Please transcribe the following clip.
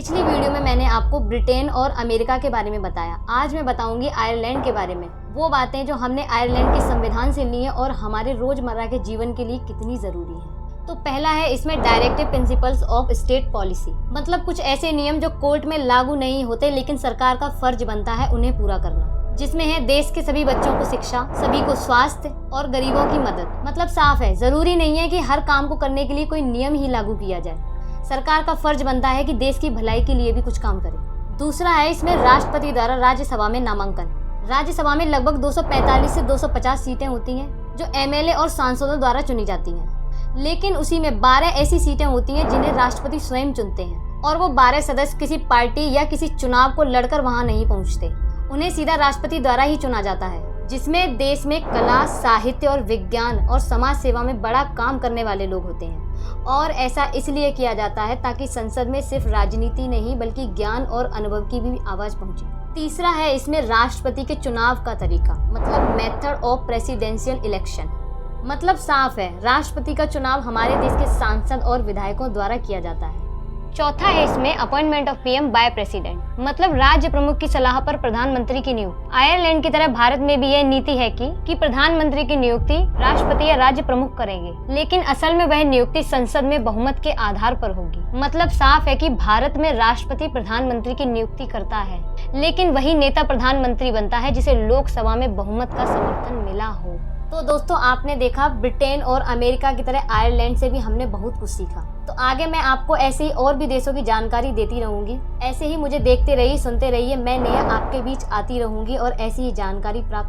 पिछली वीडियो में मैंने आपको ब्रिटेन और अमेरिका के बारे में बताया। आज मैं बताऊंगी आयरलैंड के बारे में, वो बातें जो हमने आयरलैंड के संविधान से ली हैं और हमारे रोजमर्रा के जीवन के लिए कितनी जरूरी है। तो पहला है इसमें directive principles of state policy, मतलब कुछ ऐसे नियम जो कोर्ट में लागू नहीं होते लेकिन सरकार का फर्ज बनता है उन्हें पूरा करना, जिसमें है देश के सभी बच्चों को शिक्षा, सभी को स्वास्थ्य और गरीबों की मदद। मतलब साफ है, जरूरी नहीं है कि हर काम को करने के लिए कोई नियम ही लागू किया जाए। सरकार का फर्ज बनता है कि देश की भलाई के लिए भी कुछ काम करे। दूसरा है इसमें राष्ट्रपति द्वारा राज्यसभा में नामांकन। राज्यसभा में लगभग 245 से 250 सीटें होती हैं जो एमएलए और सांसदों द्वारा चुनी जाती हैं, लेकिन उसी में 12 ऐसी सीटें होती हैं जिन्हें राष्ट्रपति स्वयं चुनते हैं और वो 12 सदस्य किसी पार्टी या किसी चुनाव को लड़कर वहां नहीं पहुंचते। उन्हें सीधा राष्ट्रपति द्वारा ही चुना जाता है, जिसमें देश में कला, साहित्य और विज्ञान और समाज सेवा में बड़ा काम करने वाले लोग होते हैं। और ऐसा इसलिए किया जाता है ताकि संसद में सिर्फ राजनीति नहीं बल्कि ज्ञान और अनुभव की भी आवाज पहुंचे। तीसरा है इसमें राष्ट्रपति के चुनाव का तरीका, मतलब मेथड ऑफ प्रेसिडेंशियल इलेक्शन। मतलब साफ है, राष्ट्रपति का चुनाव हमारे देश के सांसद और विधायकों द्वारा किया जाता है। चौथा है इसमें appointment of PM by president, मतलब राज्य प्रमुख की सलाह पर प्रधानमंत्री की नियुक्ति। आयरलैंड की तरह भारत में भी यह नीति है कि प्रधानमंत्री की नियुक्ति राष्ट्रपति या राज्य प्रमुख करेंगे, लेकिन असल में वह नियुक्ति संसद में बहुमत के आधार पर होगी। मतलब साफ है कि भारत में राष्ट्रपति प्रधानमंत्री की नियुक्ति करता है, लेकिन वही नेता प्रधानमंत्री बनता है जिसे लोकसभा में बहुमत का समर्थन मिला हो। तो दोस्तों, आपने देखा ब्रिटेन और अमेरिका की तरह आयरलैंड से भी हमने बहुत कुछ सीखा। तो आगे मैं आपको ऐसे ही और भी देशों की जानकारी देती रहूंगी। ऐसे ही मुझे देखते रहिए, सुनते रहिए। मैं नेहा आपके बीच आती रहूंगी और ऐसी ही जानकारी प्राप्त